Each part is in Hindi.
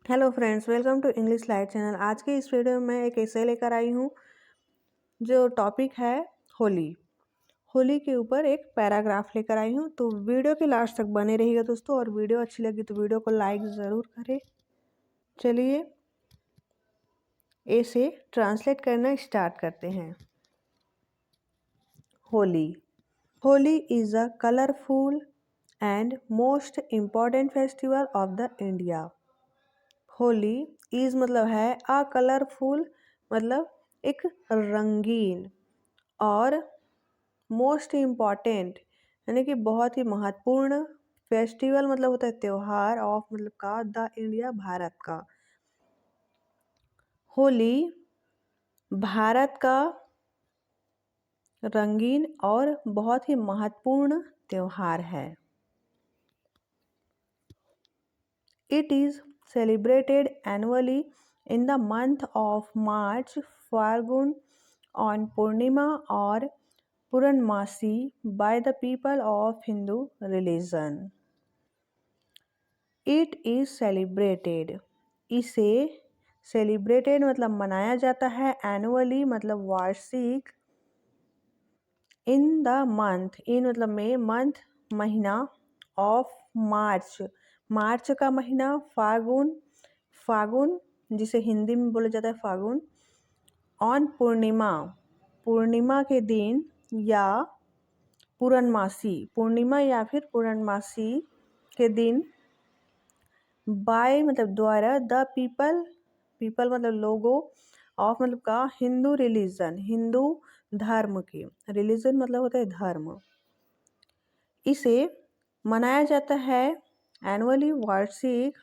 Hello friends, welcome to English light channel. आज के इस वीडियो में मैं एक एसे लेकर आई हूँ जो टॉपिक है होली। होली के ऊपर एक पैराग्राफ लेकर आई हूँ, तो वीडियो के लास्ट तक बने रहिएगा दोस्तों। और वीडियो अच्छी लगी तो वीडियो को लाइक ज़रूर करें। चलिए एसे ट्रांसलेट करना स्टार्ट करते हैं। Holi. Holi is a colourful and most important festival of the India. Holi is मतलब है अ कलरफुल, मतलब एक रंगीन, और मोस्ट इम्पॉर्टेंट यानी कि बहुत ही महत्वपूर्ण, फेस्टिवल मतलब होता है त्योहार, ऑफ मतलब का, द इंडिया भारत का। होली भारत का रंगीन और बहुत ही महत्वपूर्ण त्योहार है। It is celebrated annually in the month of March, Falgun, on Purnima or Puranmasi by the people of Hindu religion. It is celebrated. इसे celebrated मतलब मनाया जाता है, annually मतलब वार्षिक, in the month, in मतलब में, month महीना, of मार्च, मार्च का महीना, फागुन, फागुन जिसे हिंदी में बोला जाता है फागुन, ऑन पूर्णिमा, पूर्णिमा के दिन, या पूर्णमासी, पूर्णिमा या फिर पूर्णमासी के दिन, बाय मतलब द्वारा, द पीपल, पीपल मतलब लोगों, ऑफ मतलब का, हिंदू रिलीजन, हिंदू धर्म के, रिलीजन मतलब होता है धर्म। इसे मनाया जाता है एनुअली वार्षिक,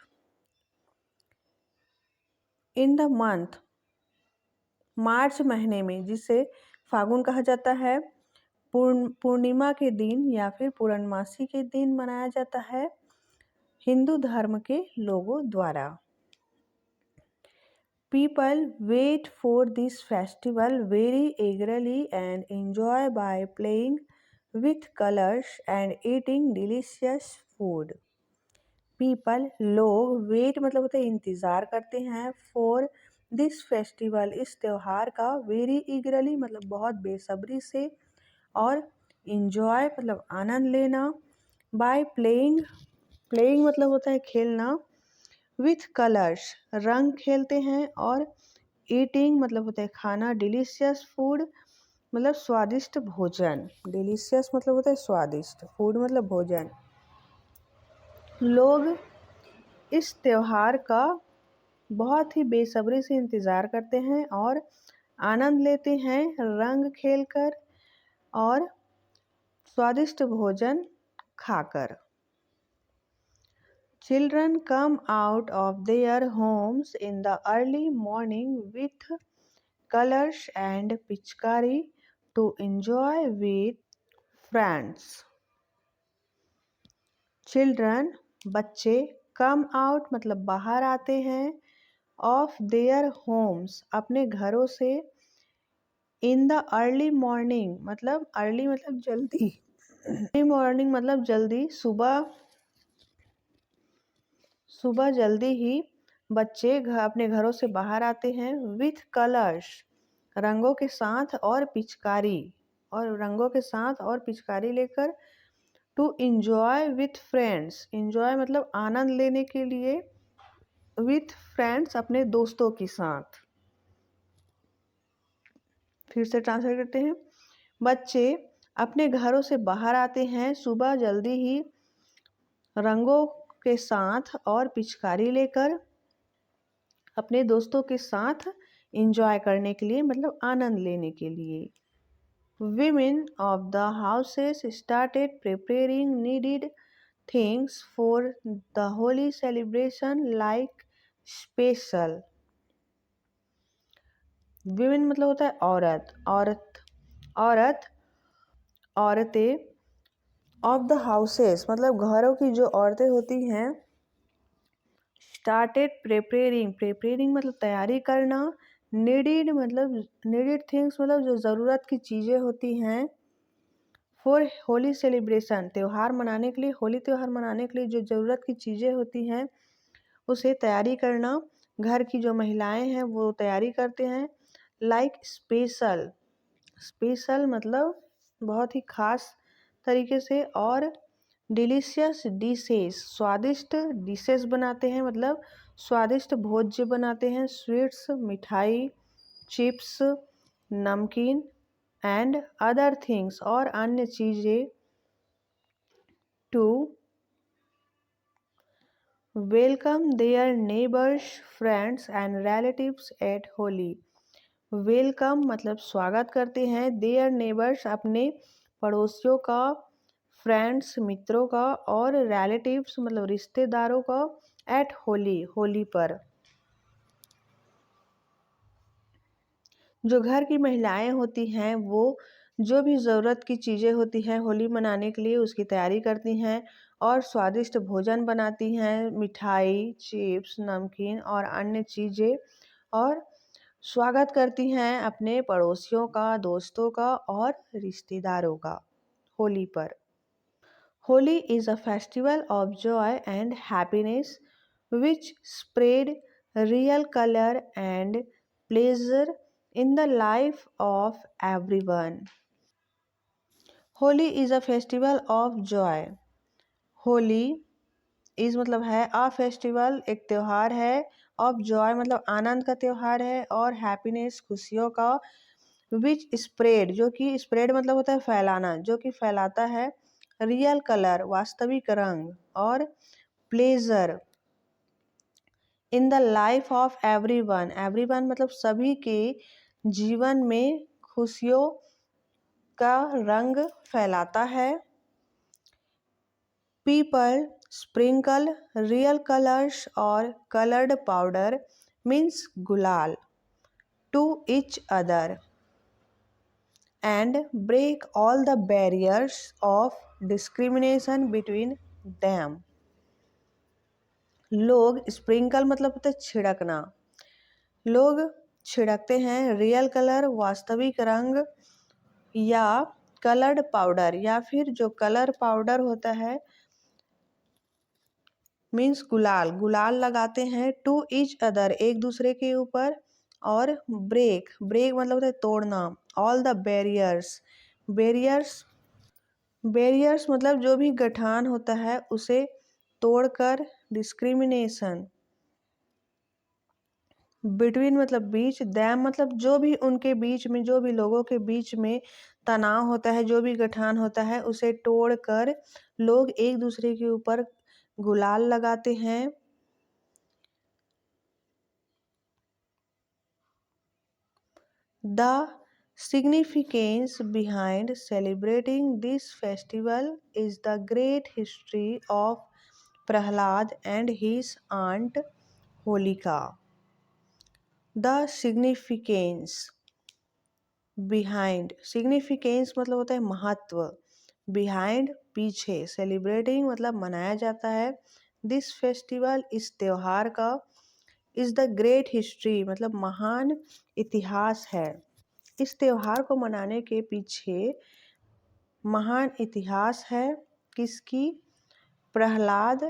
इन द मंथ मार्च महीने में, जिसे फागुन कहा जाता है, पूर्णिमा के दिन या फिर पूर्णमासी के दिन मनाया जाता है हिंदू धर्म के लोगों द्वारा। People wait for this festival very eagerly and enjoy by playing with colors and eating delicious food. People लोग, वेट मतलब होता है इंतज़ार करते हैं, फॉर दिस फेस्टिवल इस त्यौहार का, वेरी ईगरली मतलब बहुत बेसब्री से, और इंजॉय मतलब आनंद लेना, बाय प्लेइंग, प्लेइंग मतलब होता है खेलना, विथ कलर्स रंग खेलते हैं, और ईटिंग मतलब होता है खाना, डिलीशियस फूड मतलब स्वादिष्ट भोजन, डिलीशियस मतलब होता है स्वादिष्ट, फूड मतलब भोजन। लोग इस त्यौहार का बहुत ही बेसब्री से इंतज़ार करते हैं और आनंद लेते हैं रंग खेलकर और स्वादिष्ट भोजन खाकर। Children come out of their homes in the early morning with colors and pichkari to enjoy with friends. Children बच्चे, come out मतलब बाहर आते हैं, of their homes अपने घरों से, in the early morning मतलब early मतलब जल्दी, early morning मतलब जल्दी, सुबह, सुबह जल्दी ही बच्चे अपने घरों से बाहर आते हैं, विथ कलर्स रंगों के साथ, और पिचकारी, और रंगों के साथ और पिचकारी लेकर, to enjoy with friends, enjoy मतलब आनंद लेने के लिए, विथ फ्रेंड्स अपने दोस्तों के साथ। फिर से ट्रांसलेट करते हैं। बच्चे अपने घरों से बाहर आते हैं सुबह जल्दी ही, रंगों के साथ और पिचकारी लेकर, अपने दोस्तों के साथ इंजॉय करने के लिए मतलब आनंद लेने के लिए। Women of the houses started preparing needed things for the holy celebration like special। Women मतलब होता है औरत, औरत, औरत, औरतें, ऑफ द हाउसेस मतलब घरों की जो औरतें होती हैं, स्टार्टेड प्रिपेयरिंग, प्रिपेयरिंग मतलब तैयारी करना, नीडिड मतलब नीडिड थिंग्स मतलब जो ज़रूरत की चीज़ें होती हैं, फॉर होली सेलिब्रेशन त्यौहार मनाने के लिए, होली त्यौहार मनाने के लिए जो ज़रूरत की चीज़ें होती हैं, उसे तैयारी करना, घर की जो महिलाएं हैं वो तैयारी करते हैं। लाइक स्पेशल, स्पेशल मतलब बहुत ही खास तरीके से। और डिलीशियस डिशेस, स्वादिष्ट डिशेस बनाते हैं, मतलब स्वादिष्ट भोज्य बनाते हैं। स्वीट्स, मिठाई, चिप्स, नमकीन एंड अदर थिंग्स, और अन्य चीज़ें। To welcome there neighbours, friends and relatives at Holi. Welcome मतलब स्वागत करते हैं, देयर नेबर्स अपने पड़ोसियों का, फ्रेंड्स मित्रों का, और रिलेटिव्स मतलब रिश्तेदारों का, एट होली होली पर। जो घर की महिलाएं होती हैं वो जो भी ज़रूरत की चीज़ें होती हैं होली मनाने के लिए उसकी तैयारी करती हैं और स्वादिष्ट भोजन बनाती हैं, मिठाई, चिप्स, नमकीन और अन्य चीज़ें। और स्वागत करती हैं अपने पड़ोसियों का, दोस्तों का और रिश्तेदारों का होली पर। Holi is a festival of joy and happiness which spread real color and pleasure in the life of everyone. Holi is a festival of joy. Holi is मतलब है अ फेस्टिवल, एक त्योहार है। ऑफ जॉय मतलब आनंद का त्योहार है, और हैप्पीनेस खुशियों का। विच स्प्रेड, जो कि स्प्रेड मतलब होता है फैलाना, जो कि फैलाता है। रियल कलर वास्तविक रंग, और pleasure in the life of everyone, everyone मतलब सभी के जीवन में खुशियों का रंग फैलाता है। People sprinkle real colors or colored powder means gulal to each other and break all the barriers of discrimination between them. लोग स्प्रिंकल मतलब होता है छिड़कना, लोग छिड़कते हैं रियल कलर वास्तविक रंग, या कलर्ड पाउडर, या फिर जो कलर पाउडर होता है मीन्स गुलाल, गुलाल लगाते हैं। टू ईच अदर एक दूसरे के ऊपर। और ब्रेक, ब्रेक मतलब होता है तोड़ना। All the barriers, barriers, barriers मतलब जो भी गठान होता है उसे तोड़कर। डिस्क्रिमिनेशन, बिटवीन मतलब बीच, दैम मतलब जो भी उनके बीच में, जो भी लोगों के बीच में तनाव होता है, जो भी गठान होता है उसे तोड़कर लोग एक दूसरे के ऊपर गुलाल लगाते हैं। The significance behind celebrating this festival is the great history of Prahlad and his aunt Holika. The significance behind, significance मतलब होता है महत्व, behind पीछे, celebrating मतलब मनाया जाता है, this festival इस त्योहार का, is the great history मतलब महान इतिहास है। इस त्योहार को मनाने के पीछे महान इतिहास है। किसकी? प्रहलाद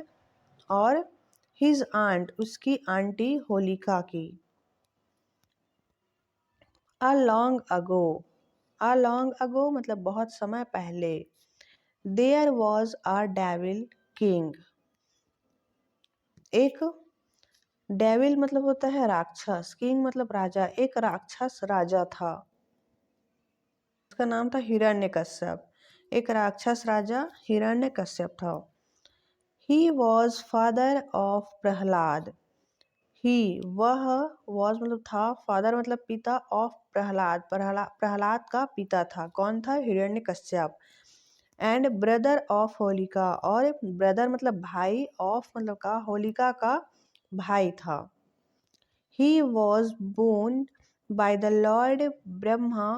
और हिज आंट, उसकी आंटी होलिका की। A long ago, a long ago मतलब बहुत समय पहले। There was a devil king, एक डेविल मतलब होता है राक्षस, किंग मतलब राजा, एक राक्षस राजा था। उसका नाम था हिरण्यकश्यप, एक राक्षस राजा हिरण्यकश्यप था। He was father of Prahlad, ही वह, was मतलब था, फादर मतलब पिता, ऑफ प्रहलाद, प्रहलाद का पिता था। कौन था? Hiranyakashyap. And brother of Holika, और ब्रदर मतलब भाई, ऑफ मतलब का, होलिका का भाई था। He was born by the Lord Brahma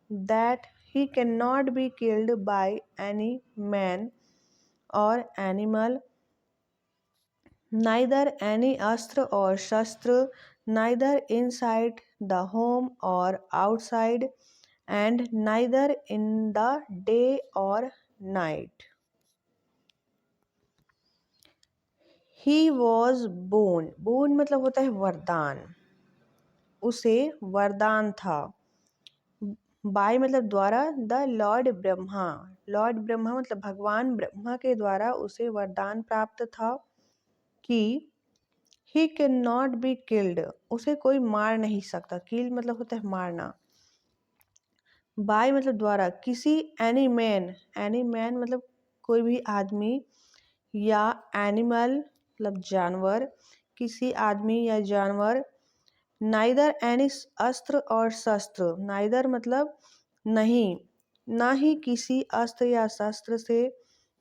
that he cannot be killed by any man or animal, neither any अस्त्र or शस्त्र, neither inside the home or outside, and neither in the day or night. He was born, born मतलब होता है वरदान, उसे वरदान था। बाय मतलब द्वारा, the Lord Brahma, Lord Brahma मतलब भगवान ब्रह्मा के द्वारा उसे वरदान प्राप्त था कि he can not be killed, उसे कोई मार नहीं सकता। किल मतलब होता है मारना। बाय मतलब द्वारा, किसी एनी मैन, एनी मैन मतलब कोई भी आदमी, या एनिमल मतलब जानवर, किसी आदमी या जानवर। नाइदर एनी अस्त्र और शस्त्र, नाइदर मतलब नहीं, ना ही किसी अस्त्र या शस्त्र से,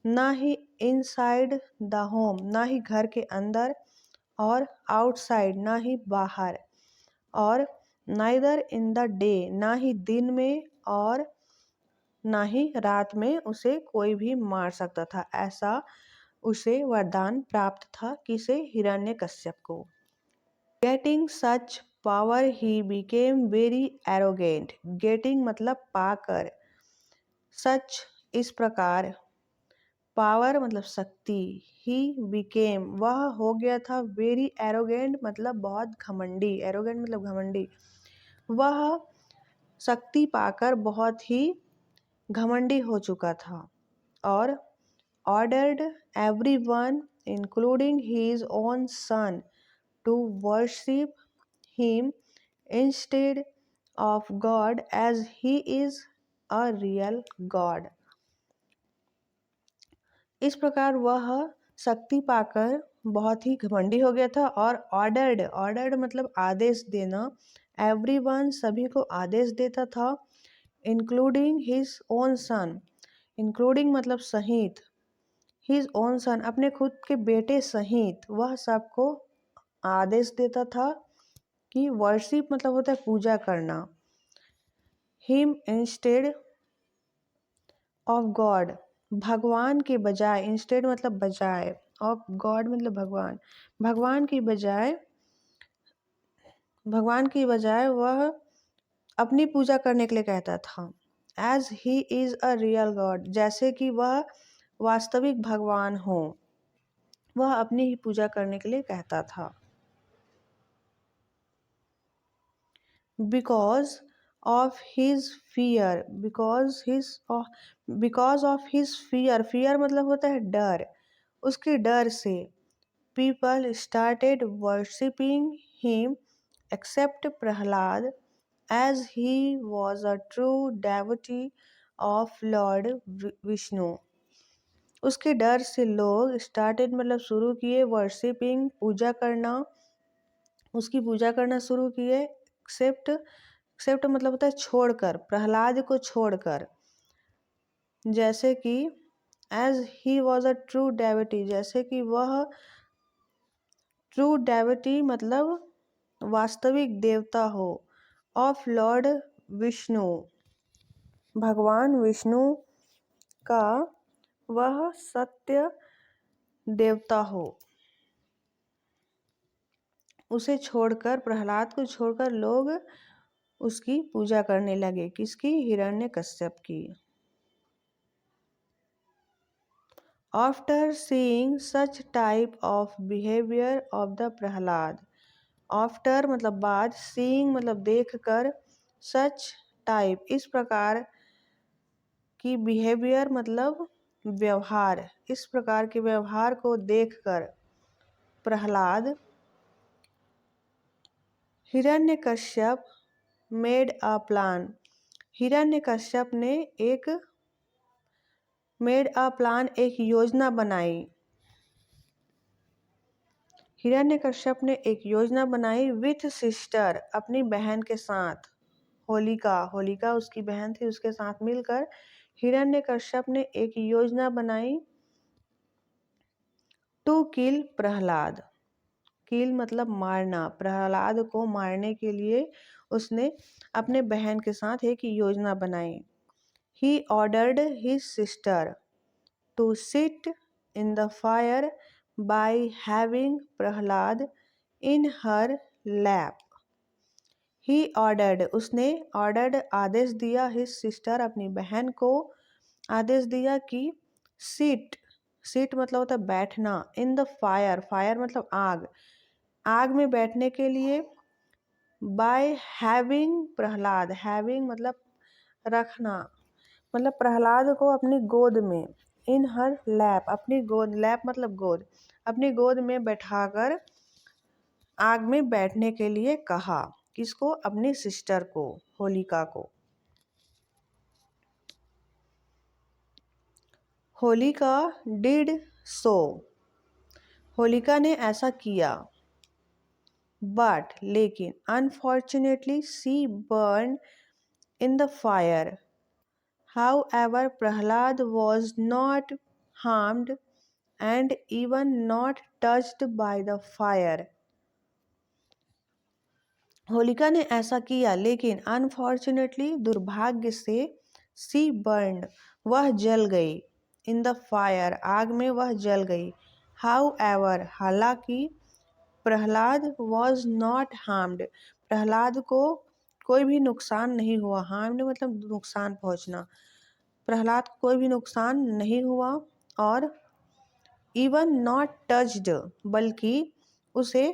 ना ही इनसाइड द होम, ना ही घर के अंदर, और आउटसाइड ना ही बाहर, और नाइदर इन द डे ना ही दिन में, और ना ही रात में उसे कोई भी मार सकता था। ऐसा उसे वरदान प्राप्त था, किसे, हिरण्यकश्यप को। Getting such power he became very arrogant, getting मतलब पाकर, सच इस प्रकार, पावर मतलब शक्ति, ही बिकेम वह हो गया था, वेरी एरोगेंट मतलब बहुत घमंडी, एरोगेंट मतलब घमंडी, वह शक्ति पाकर बहुत ही घमंडी हो चुका था। और ordered everyone including his own son to worship him instead of God as he is a real god. इस प्रकार वह शक्ति पाकर बहुत ही घमंडी हो गया था। और ऑर्डर्ड, ऑर्डर्ड मतलब आदेश देना, एवरीवन सभी को आदेश देता था, इंक्लूडिंग हिज ओन सन, इंक्लूडिंग मतलब सहित, हिज ओन सन अपने खुद के बेटे सहित, वह सबको आदेश देता था कि वर्शिप मतलब होता है पूजा करना, हिम इंस्टेड ऑफ गॉड भगवान के बजाय, इंस्टेड मतलब बजाय, ऑफ गॉड मतलब भगवान, भगवान की बजाय, भगवान की बजाय वह अपनी पूजा करने के लिए कहता था। As he is a real god, जैसे कि वह वास्तविक भगवान हो, वह अपनी ही पूजा करने के लिए कहता था। Because of his fear, because of his fear, fear मतलब होता है डर, उसके डर से people started worshipping him except Prahlad as he was a true devotee of Lord Vishnu. उसके डर से लोग स्टार्टेड मतलब शुरू किए, वर्शिपिंग पूजा करना, उसकी पूजा करना शुरू किए, एक्सेप्ट मतलब होता है छोड़कर, प्रहलाद को छोड़कर, जैसे कि as he was a true devotee, जैसे कि वह ट्रू डेविटी मतलब वास्तविक देवता हो, ऑफ लॉर्ड विष्णु भगवान विष्णु का वह सत्य देवता हो। उसे छोड़कर, प्रहलाद को छोड़कर लोग उसकी पूजा करने लगे, किसकी, हिरण्यकश्यप की। After seeing such type of behaviour of the Prahlad, after मतलब बाद, सीइंग मतलब देखकर, सच टाइप इस प्रकार की, बिहेवियर मतलब व्यवहार, इस प्रकार के व्यवहार को देखकर Prahlad, Hiranyakashyap made a plan, Hiranyakashyap ने एक एक योजना बनाई, हिरण्यकश्यप ने एक योजना बनाई विथ सिस्टर अपनी बहन के साथ, होलिका, होलिका उसकी बहन थी, उसके साथ मिलकर हिरण्यकश्यप ने एक योजना बनाई टू किल प्रहलाद, किल मतलब मारना, प्रहलाद को मारने के लिए उसने अपने बहन के साथ एक योजना बनाई। He ordered his sister to sit in the fire by having Prahlad in her lap. He ordered उसने, ऑर्डर्ड आदेश दिया, हिज सिस्टर अपनी बहन को आदेश दिया कि सिट, सिट मतलब होता है बैठना, इन द फायर, फायर मतलब आग, आग में बैठने के लिए, बाय हैविंग प्रहलाद, हैविंग मतलब रखना, मतलब प्रहलाद को अपनी गोद में, इन हर लैप, अपनी गोद, लैप मतलब गोद, अपनी गोद में बैठाकर आग में बैठने के लिए कहा। किसको? अपनी सिस्टर को, होलिका को। होलिका डिड सो, होलिका ने ऐसा किया, बट लेकिन, unfortunately she burn in the fire, however Prahlad was not harmed and even not touched by the fire, Holika ने ऐसा किया लेकिन अनफॉर्चुनेटली दुर्भाग्य से, सी बर्न वह जल गई, इन द फायर आग में वह जल गई, हाउ एवर हालांकि, Prahlad was not harmed, Prahlad को कोई भी नुकसान नहीं हुआ, हार्म्ड मतलब नुकसान पहुंचना, प्रहलाद को कोई भी नुकसान नहीं हुआ, और इवन नॉट टच्ड बल्कि उसे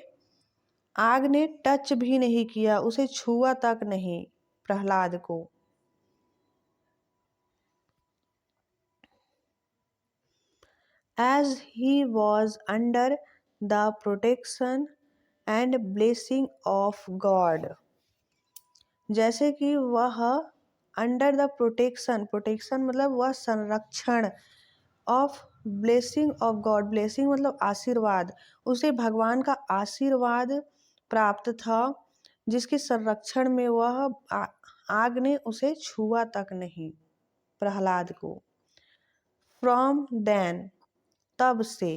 आग ने टच भी नहीं किया, उसे छुआ तक नहीं प्रहलाद को। As he was under the protection and blessing of God, जैसे कि वह अंडर द प्रोटेक्शन, प्रोटेक्शन मतलब वह संरक्षण, of blessing of God, blessing मतलब आशीर्वाद, उसे भगवान का आशीर्वाद प्राप्त था, जिसके संरक्षण में वह आग ने उसे छुआ तक नहीं, प्रहलाद को। फ्रॉम देन तब से,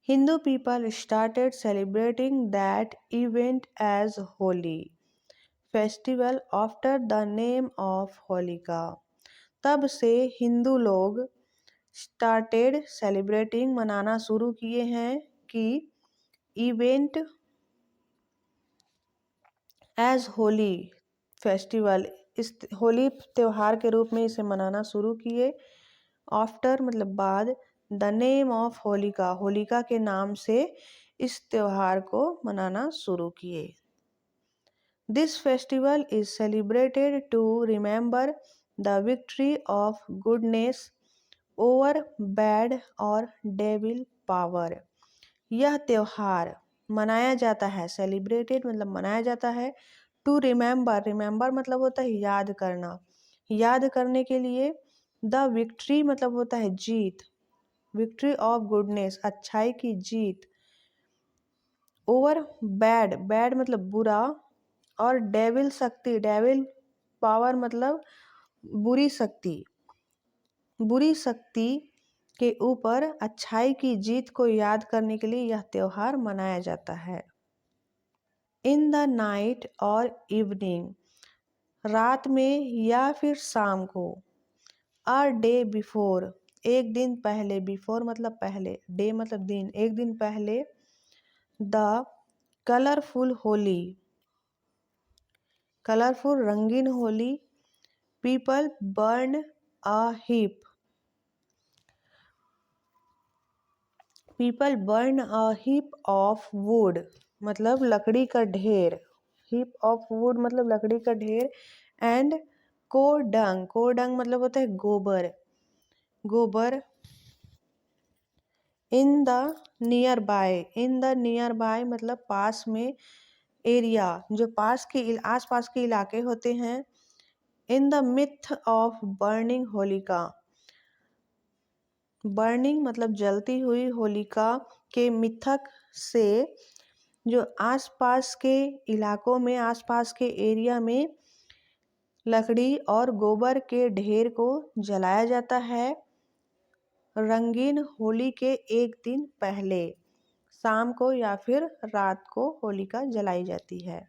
Hindu people started celebrating that event as Holi festival after the name of Holika, तब से हिंदू लोग स्टार्टेड सेलिब्रेटिंग मनाना शुरू किए हैं कि इवेंट एज होली फेस्टिवल, इस होली त्यौहार के रूप में इसे मनाना शुरू किए, आफ्टर मतलब बाद, the name of Holika, Holika के नाम से इस त्यौहार को मनाना शुरू किए। This festival is celebrated to remember the victory of goodness over bad और डेविल पावर, यह त्यौहार मनाया जाता है, सेलिब्रेटेड मतलब मनाया जाता है, टू रिमेंबर, रिमेंबर मतलब होता है याद करना, याद करने के लिए, द विक्ट्री मतलब होता है जीत, विक्ट्री ऑफ गुडनेस अच्छाई की जीत, ओवर बैड, बैड मतलब बुरा, और डेविल शक्ति, डेविल पावर मतलब बुरी शक्ति, बुरी शक्ति के ऊपर अच्छाई की जीत को याद करने के लिए यह त्यौहार मनाया जाता है। इन द नाइट और इवनिंग, रात में या फिर शाम को, अ डे बिफोर, एक दिन पहले, बिफोर मतलब पहले, डे मतलब दिन, एक दिन पहले, द कलरफुल होली, कलरफुल रंगीन Holi, people burn a heap, people burn a heap of would मतलब लकड़ी का ढेर, हीप ऑफ वुड मतलब लकड़ी का ढेर, एंड कोडंग, कोडंग मतलब होता है गोबर, गोबर, in the near by, in the near by मतलब पास में, एरिया जो पास के आसपास के इलाके होते हैं, in the myth of burning Holika, burning मतलब जलती हुई होलिका के मिथक से, जो आसपास के इलाकों में, आसपास के एरिया में लकड़ी और गोबर के ढेर को जलाया जाता है, रंगीन होली के एक दिन पहले, शाम को या फिर रात को होलिका जलाई जाती है।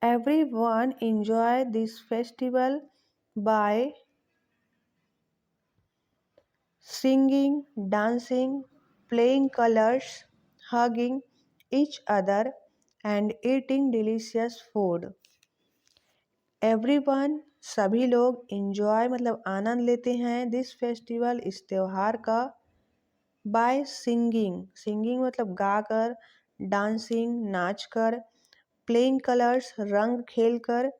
Everyone enjoy this festival by singing, dancing, playing colors, hugging each other and eating delicious food. Everyone सभी लोग इंजॉय मतलब आनंद लेते हैं दिस फेस्टिवल इस त्योहार का बाय सिंगिंग सिंगिंग मतलब गाकर, डांसिंग नाच कर, प्लेइंग कलर्स रंग खेल कर,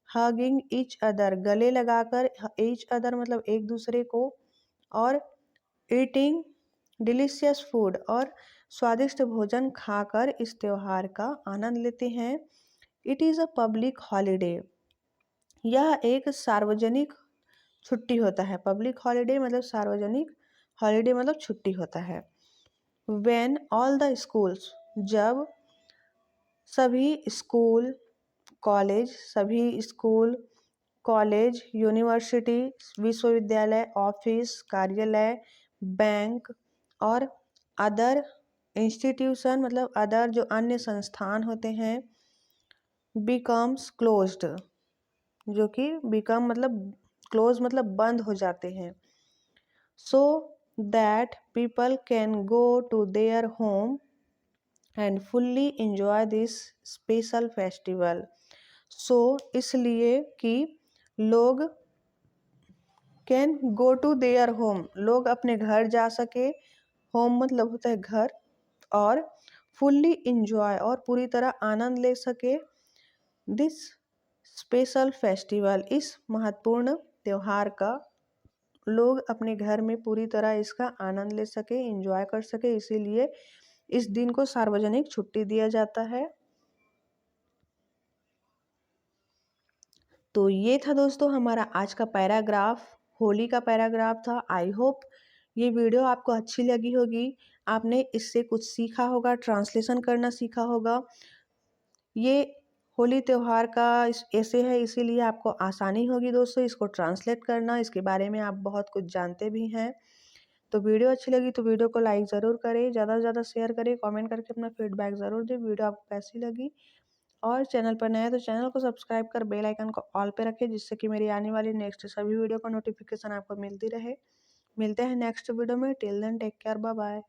हगिंग ईच अदर गले लगाकर, ईच अदर मतलब एक दूसरे को, और ईटिंग डिलीशियस फूड और स्वादिष्ट भोजन खाकर इस त्योहार का आनंद लेते हैं। It is a public holiday, यह एक सार्वजनिक छुट्टी होता है। पब्लिक हॉलीडे मतलब सार्वजनिक, हॉलीडे मतलब छुट्टी होता है। व्हेन ऑल द स्कूल्स, जब सभी स्कूल कॉलेज यूनिवर्सिटी विश्वविद्यालय ऑफिस कार्यालय बैंक और अदर इंस्टीट्यूशन मतलब अदर जो अन्य संस्थान होते हैं, बिकम्स क्लोज्ड, जो कि बिकम मतलब क्लोज मतलब बंद हो जाते हैं, so that people can go to their home and fully enjoy this special festival. So इसलिए कि लोग can go to their home, लोग अपने घर जा सके, होम मतलब होता है घर, और फुल्ली इंजॉय और पूरी तरह आनंद ले सके दिस स्पेशल फेस्टिवल, इस महत्वपूर्ण त्योहार का लोग अपने घर में पूरी तरह इसका आनंद ले सके, इंजॉय कर सके, इसीलिए इस दिन को सार्वजनिक छुट्टी दिया जाता है। तो ये था दोस्तों हमारा आज का पैराग्राफ, होली का पैराग्राफ था। आई होप ये वीडियो आपको अच्छी लगी होगी, आपने इससे कुछ सीखा होगा, ट्रांसलेशन करना सीखा होगा। ये होली त्यौहार का ऐसे है, इसीलिए आपको आसानी होगी दोस्तों इसको ट्रांसलेट करना, इसके बारे में आप बहुत कुछ जानते भी हैं। तो वीडियो अच्छी लगी तो वीडियो को लाइक ज़रूर करें, ज़्यादा से ज़्यादा शेयर करें, कमेंट करके अपना फीडबैक ज़रूर दें वीडियो आपको कैसी लगी। और चैनल पर नया है तो चैनल को सब्सक्राइब कर बेल आइकन को ऑल पे रखें, जिससे कि मेरी आने वाली नेक्स्ट सभी वीडियो का नोटिफिकेशन आपको मिलती रहे। मिलते हैं नेक्स्ट वीडियो में, till then take care, bye bye.